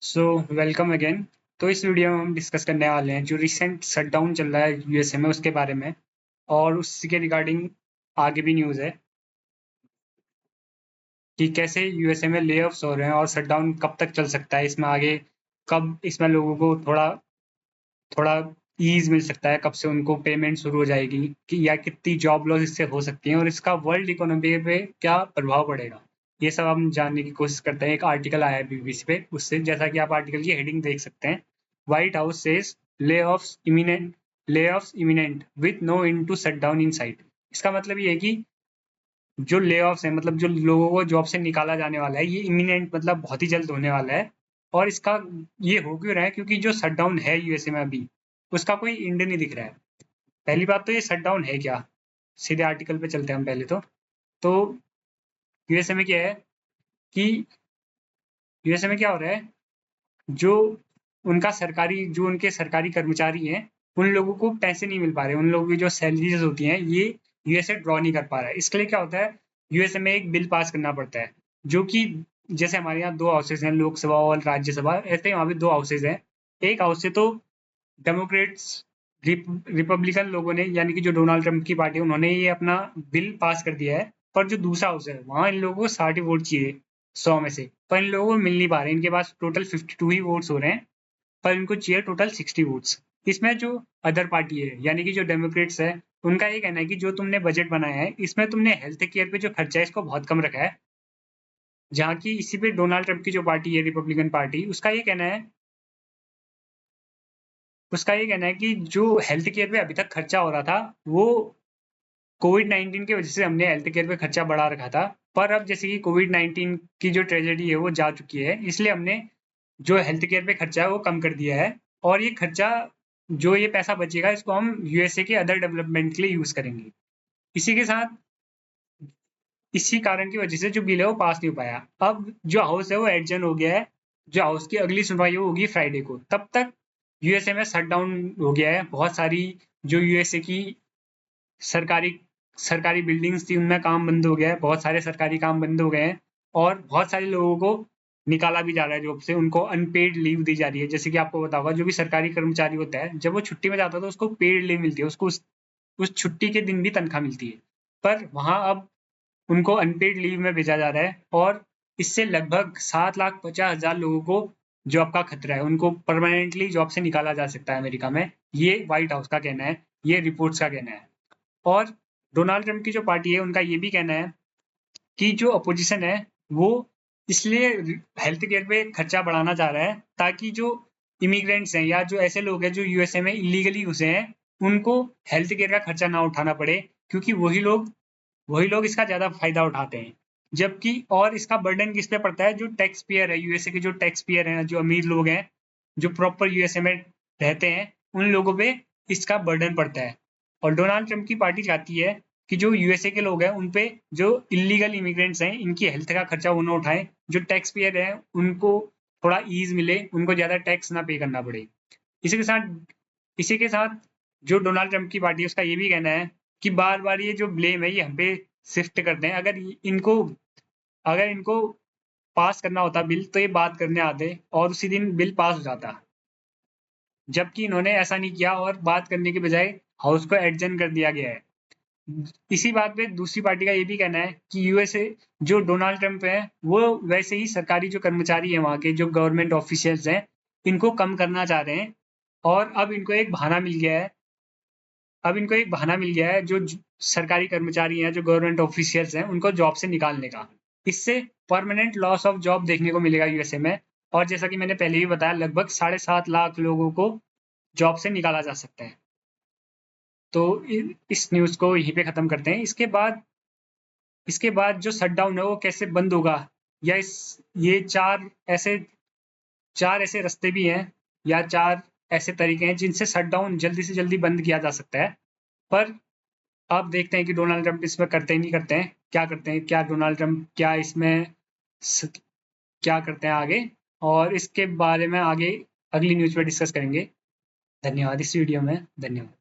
So welcome again. तो इस video में हम डिस्कस करने वाले हैं जो रिसेंट शटडाउन चल रहा है यूएसए में उसके बारे में, और उसके रिगार्डिंग आगे भी न्यूज़ है कि कैसे यूएसए में ले ऑफ्स हो रहे हैं और शटडाउन कब तक चल सकता है, इसमें आगे कब इसमें लोगों को थोड़ा थोड़ा ईज मिल सकता है, कब से उनको पेमेंट शुरू हो जाएगी कि या कितनी जॉब लॉस इससे हो सकती है और इसका वर्ल्ड इकोनॉमी पे क्या प्रभाव पड़ेगा। ये सब हम जानने की कोशिश करते हैं। एक आर्टिकल आया है बीबीसी पे, उससे जैसा कि आप आर्टिकल की हेडिंग देख सकते हैं, White House says layoffs imminent with no end to shutdown in sight. इसका मतलब ये है कि जो ले ऑफ्स है, मतलब जो लोगों को जॉब से निकाला जाने वाला है, ये इमिनेंट मतलब बहुत ही जल्द होने वाला है। और इसका ये हो क्यों रहा है, क्योंकि जो शटडाउन है यूएसए में अभी, उसका कोई एंड नहीं दिख रहा है। पहली बात तो ये शटडाउन है क्या, सीधे आर्टिकल पे चलते हैं हम पहले तो यूएसए में क्या है कि यूएसए में क्या हो रहा है, जो जो उनके सरकारी कर्मचारी हैं, उन लोगों को पैसे नहीं मिल पा रहे, उन लोगों की जो सैलरीज होती हैं ये यूएसए ड्रॉ नहीं कर पा रहा है। इसके लिए क्या होता है, यूएसए में एक बिल पास करना पड़ता है, जो कि जैसे हमारे यहाँ दो हाउसेज हैं, लोकसभा और राज्यसभा, ऐसे ही वहाँ भी दो हाउसेज हैं। एक हाउस से तो डेमोक्रेट्स रिपब्लिकन लोगों ने, यानी कि जो डोनाल्ड ट्रंप की पार्टी है, उन्होंने ये अपना बिल पास कर दिया है। पर जो दूसरा हाउस है, वहां इन लोगों को 60 वोट चाहिए 100 में से, पर इन लोगों को मिल नहीं पा रहे। इनके पास टोटल 52 ही वोट्स हो रहे हैं, पर इनको चाहिए टोटल 60 वोट्स। इसमें जो अदर पार्टी है, यानी कि जो डेमोक्रेट्स है, उनका ये कहना है कि जो तुमने बजट बनाया है, इसमें तुमने हेल्थ केयर पे जो खर्चा है इसको बहुत कम रखा है। जहाँ की इसी पे डोनाल्ड ट्रंप की जो पार्टी है, रिपब्लिकन पार्टी, उसका ये कहना है कि जो हेल्थ केयर पे अभी तक खर्चा हो रहा था, वो कोविड-19 की वजह से हमने हेल्थ केयर पे खर्चा बढ़ा रखा था। पर अब जैसे कि कोविड-19 की जो ट्रेजेडी है वो जा चुकी है, इसलिए हमने जो हेल्थ केयर पे खर्चा है वो कम कर दिया है। और ये खर्चा, जो ये पैसा बचेगा, इसको हम यूएसए के अदर डेवलपमेंट के लिए यूज करेंगे। इसी के साथ इसी कारण की वजह से जो बिल है वो पास नहीं हो पाया। अब जो हाउस है वो एडजर्न हो गया है। जो हाउस की अगली सुनवाई होगी फ्राइडे को, तब तक यूएसए में शटडाउन हो गया है। बहुत सारी जो यूएसए की सरकारी सरकारी बिल्डिंग्स थी, उनमें काम बंद हो गया है, बहुत सारे सरकारी काम बंद हो गए हैं। और बहुत सारे लोगों को निकाला भी जा रहा है जॉब से, उनको अनपेड लीव दी जा रही है। जैसे कि आपको पता होगा, जो भी सरकारी कर्मचारी होता है, जब वो छुट्टी में जाता है तो उसको पेड लीव मिलती है, उसको उस छुट्टी के दिन भी तनख्वाह मिलती है। पर वहां अब उनको अनपेड लीव में भेजा जा रहा है, और इससे लगभग 7,50,000 लोगों को जॉब का खतरा है। उनको परमानेंटली जॉब से निकाला जा सकता है अमेरिका में। ये व्हाइट हाउस का कहना है, ये रिपोर्ट्स का कहना है। और डोनाल्ड ट्रंप की जो पार्टी है, उनका ये भी कहना है कि जो अपोजिशन है वो इसलिए हेल्थ केयर पे खर्चा बढ़ाना चाह रहा है, ताकि जो इमिग्रेंट्स हैं या जो ऐसे लोग हैं जो यूएसए में इलीगली घुसे हैं, उनको हेल्थ केयर का खर्चा ना उठाना पड़े, क्योंकि वही लोग इसका ज्यादा फायदा उठाते हैं। जबकि और इसका बर्डन किस पे पड़ता है, जो टैक्स पेयर है यूएसए के, जो टैक्स पेयर हैं, जो अमीर लोग हैं, जो प्रॉपर यूएसए में रहते हैं, उन लोगों पे इसका बर्डन पड़ता है। और डोनाल्ड ट्रंप की पार्टी चाहती है कि जो यूएसए के लोग हैं, उन पे जो इलीगल इमिग्रेंट्स हैं, इनकी हेल्थ का खर्चा वो ना उठाएं। जो टैक्स पेयर हैं उनको थोड़ा ईज मिले, उनको ज्यादा टैक्स ना पे करना पड़े। इसी के साथ इसी के साथ जो डोनाल्ड ट्रंप की पार्टी है, उसका ये भी कहना है कि बार बार ये जो ब्लेम है ये हम पे शिफ्ट करते हैं। अगर इनको पास करना होता बिल, तो ये बात करने आते और उसी दिन बिल पास हो जाता। जबकि इन्होंने ऐसा नहीं किया, और बात करने के बजाय हाउस को एडजर्न कर दिया गया है। इसी बात पे दूसरी पार्टी का ये भी कहना है कि यूएसए, जो डोनाल्ड ट्रंप है, वो वैसे ही सरकारी जो कर्मचारी है, वहाँ के जो गवर्नमेंट ऑफिशियल्स हैं, इनको कम करना चाह रहे हैं। और अब इनको एक बहाना मिल गया है, जो सरकारी कर्मचारी हैं, जो गवर्नमेंट ऑफिशियल्स हैं, उनको जॉब से निकालने का। इससे परमानेंट लॉस ऑफ जॉब देखने को मिलेगा यूएसए में। और जैसा कि मैंने पहले भी बताया, लगभग 7.5 लाख लोगों को जॉब से निकाला जा सकता है। तो इस न्यूज़ को यहीं पे ख़त्म करते हैं। इसके बाद जो शटडाउन है वो कैसे बंद होगा, या ये चार ऐसे रास्ते भी हैं, या चार ऐसे तरीके हैं जिनसे शटडाउन जल्दी से जल्दी बंद किया जा सकता है। पर अब देखते हैं कि डोनाल्ड ट्रंप इसमें करते हैं नहीं करते हैं, क्या करते हैं, क्या डोनाल्ड ट्रंप क्या इसमें क्या करते हैं आगे। और इसके बारे में आगे अगली न्यूज़ में डिस्कस करेंगे। धन्यवाद। इस वीडियो में धन्यवाद।